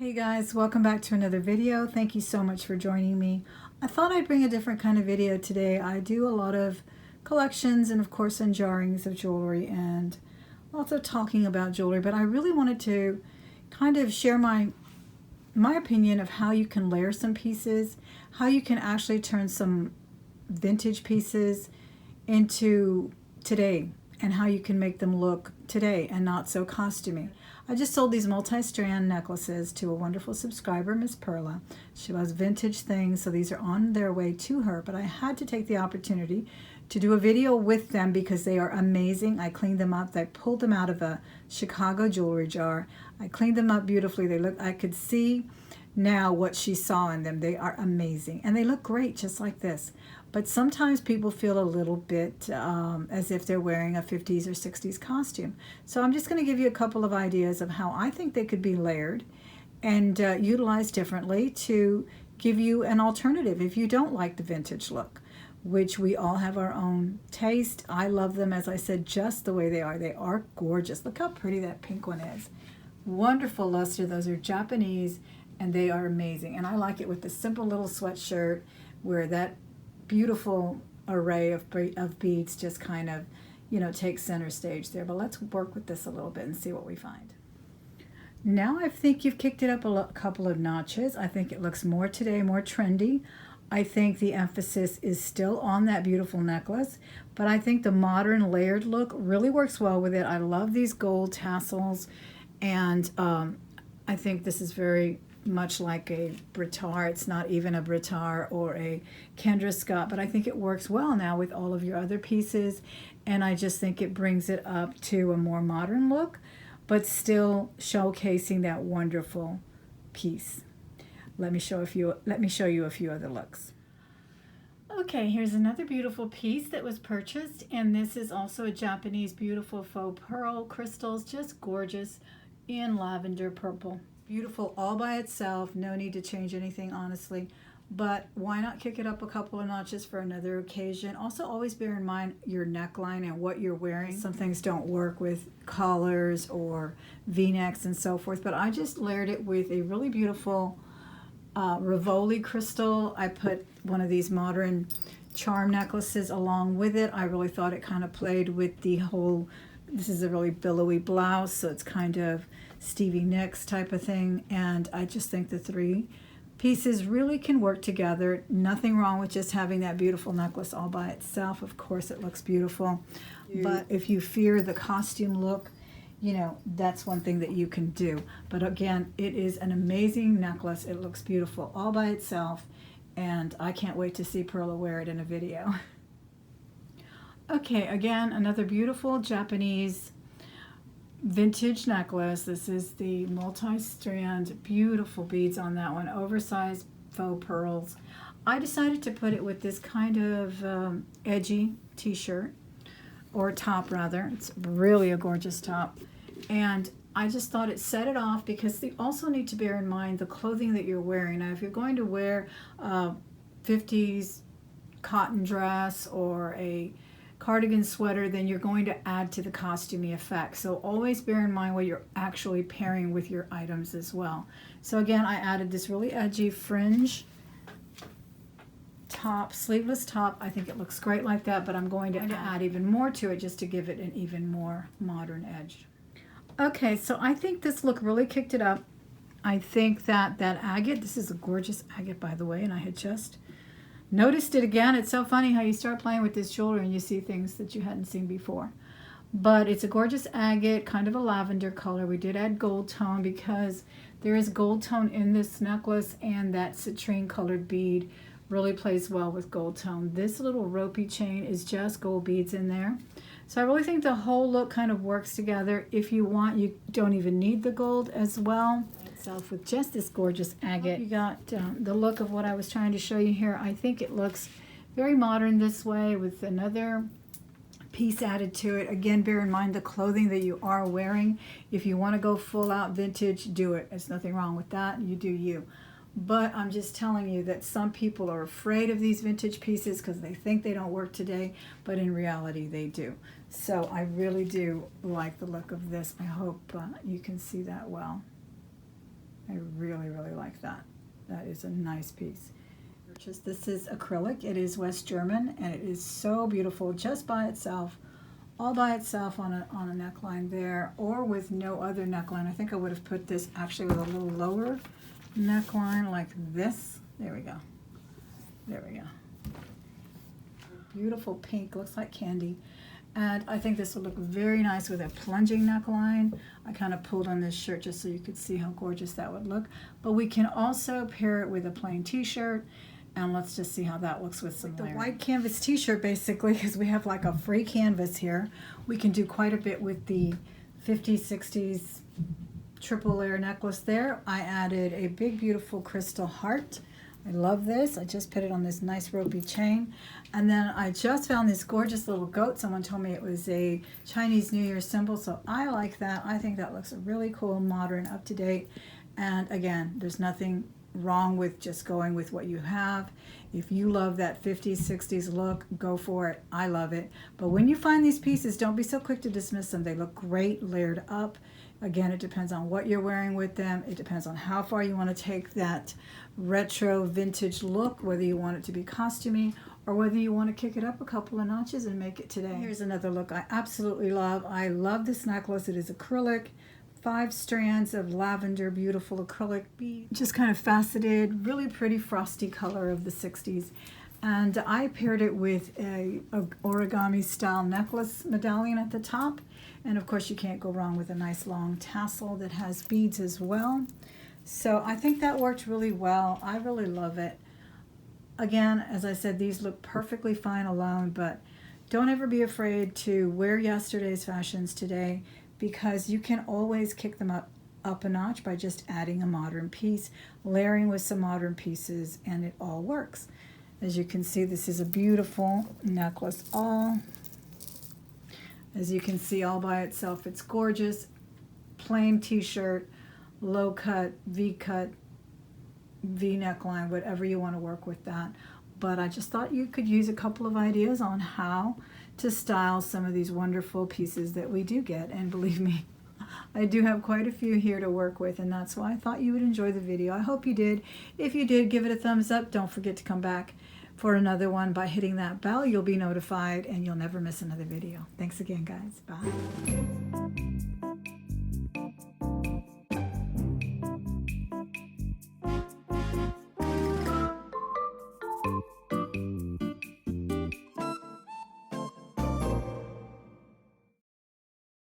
Hey guys, welcome back to another video. Thank you so much for joining me. I thought I'd bring a different kind of video today. I do a lot of collections and of course unjarrings of jewelry and lots of talking about jewelry, but I really wanted to kind of share my opinion of how you can layer some pieces, how you can actually turn some vintage pieces into today, and how you can make them look today and not so costumey. I just sold these multi-strand necklaces to a wonderful subscriber, Miss Perla. She loves vintage things, so these are on their way to her, but I had to take the opportunity to do a video with them because they are amazing. I cleaned them up. I pulled them out of a Chicago jewelry jar. I cleaned them up beautifully. They look, I could see now what she saw in them. They are amazing, and they look great just like this. But sometimes people feel a little bit as if they're wearing a 50s or 60s costume. So I'm just going to give you a couple of ideas of how I think they could be layered and utilized differently to give you an alternative if you don't like the vintage look, which we all have our own taste. I love them, as I said, just the way they are. They are gorgeous. Look how pretty that pink one is. Wonderful luster. Those are Japanese, and they are amazing. And I like it with the simple little sweatshirt where that beautiful array of beads just kind of, takes center stage there. But let's work with this a little bit and see what we find. Now I think you've kicked it up a couple of notches. I think it looks more today, more trendy. I think the emphasis is still on that beautiful necklace, but I think the modern layered look really works well with it. I love these gold tassels, and I think this is very much like a Britar. It's not even a Britar or a Kendra Scott, but I think it works well now with all of your other pieces, and I just think it brings it up to a more modern look, but still showcasing that wonderful piece. Let me show you a few other looks. Okay, here's another beautiful piece that was purchased, and this is also a Japanese beautiful faux pearl crystals, just gorgeous in lavender purple. Beautiful all by itself, no need to change anything honestly, but why not kick it up a couple of notches for another occasion? Also always bear in mind your neckline and what you're wearing. Some things don't work with collars or v-necks and so forth, but I just layered it with a really beautiful Rivoli crystal. I put one of these modern charm necklaces along with it. I really thought it kind of played with the whole, this is a really billowy blouse, so it's kind of Stevie Nicks type of thing, and I just think the three pieces really can work together. Nothing wrong with just having that beautiful necklace all by itself. Of course it looks beautiful, but if you fear the costume look, that's one thing that you can do. But again, it is an amazing necklace. It looks beautiful all by itself, and I can't wait to see Perla wear it in a video. Okay, again, another beautiful Japanese vintage necklace. This is the multi-strand, beautiful beads on that one, oversized faux pearls. I decided to put it with this kind of edgy t-shirt, or top rather. It's really a gorgeous top, and I just thought it set it off because you also need to bear in mind the clothing that you're wearing. Now if you're going to wear a 50s cotton dress or a cardigan sweater, then you're going to add to the costumey effect. So always bear in mind what you're actually pairing with your items as well. So again, I added this really edgy fringe top, sleeveless top. I think it looks great like that, but I'm going to add even more to it just to give it an even more modern edge. Okay, so I think this look really kicked it up. I think that agate, this is a gorgeous agate by the way, and I had just noticed it again. It's so funny how you start playing with this jewelry and you see things that you hadn't seen before. But it's a gorgeous agate, kind of a lavender color. We did add gold tone because there is gold tone in this necklace, and that citrine colored bead really plays well with gold tone. This little ropey chain is just gold beads in there. So I really think the whole look kind of works together. If you want, you don't even need the gold as well. Itself with just this gorgeous agate. You got the look of what I was trying to show you here. I think it looks very modern this way with another piece added to it. Again, bear in mind the clothing that you are wearing. If you want to go full out vintage, do it. There's nothing wrong with that. You do you. But I'm just telling you that some people are afraid of these vintage pieces because they think they don't work today, but in reality they do. So I really do like the look of this. I hope you can see that well. I really, really like that. That is a nice piece. This is acrylic. It is West German, and it is so beautiful just by itself, all by itself on a neckline there, or with no other neckline. I think I would have put this actually with a little lower neckline like this. There we go. There we go. Beautiful pink, looks like candy. And I think this would look very nice with a plunging neckline. I kind of pulled on this shirt just so you could see how gorgeous that would look. But we can also pair it with a plain t-shirt. And let's just see how that looks with some layering. The white canvas t-shirt, basically, because we have like a free canvas here. We can do quite a bit with the 50s, 60s triple layer necklace there. I added a big, beautiful crystal heart. I love this. I just put it on this nice ropey chain. And then I just found this gorgeous little goat. Someone told me it was a Chinese New Year symbol, so I like that. I think that looks really cool, modern, up to date. And again, there's nothing wrong with just going with what you have. If you love that 50s, 60s look, go for it. I love it. But when you find these pieces, don't be so quick to dismiss them. They look great layered up. Again, it depends on what you're wearing with them. It depends on how far you want to take that retro vintage look, whether you want it to be costumey or whether you want to kick it up a couple of notches and make it today. Here's another look I absolutely love. I love this necklace. It is acrylic, 5 strands of lavender, beautiful acrylic bead, just kind of faceted, really pretty frosty color of the 60s. And I paired it with a origami style necklace medallion at the top. And of course you can't go wrong with a nice long tassel that has beads as well. So I think that worked really well. I really love it. Again, as I said, these look perfectly fine alone, but don't ever be afraid to wear yesterday's fashions today, because you can always kick them up a notch by just adding a modern piece, layering with some modern pieces, and it all works. As you can see, this is a beautiful necklace all. As you can see, all by itself, it's gorgeous. Plain t-shirt, low cut, V-cut, V neckline, whatever you want to work with that. But I just thought you could use a couple of ideas on how to style some of these wonderful pieces that we do get. And believe me, I do have quite a few here to work with, and that's why I thought you would enjoy the video. I hope you did. If you did, give it a thumbs up. Don't forget to come back for another one by hitting that bell. You'll be notified and you'll never miss another video. Thanks again, guys. Bye.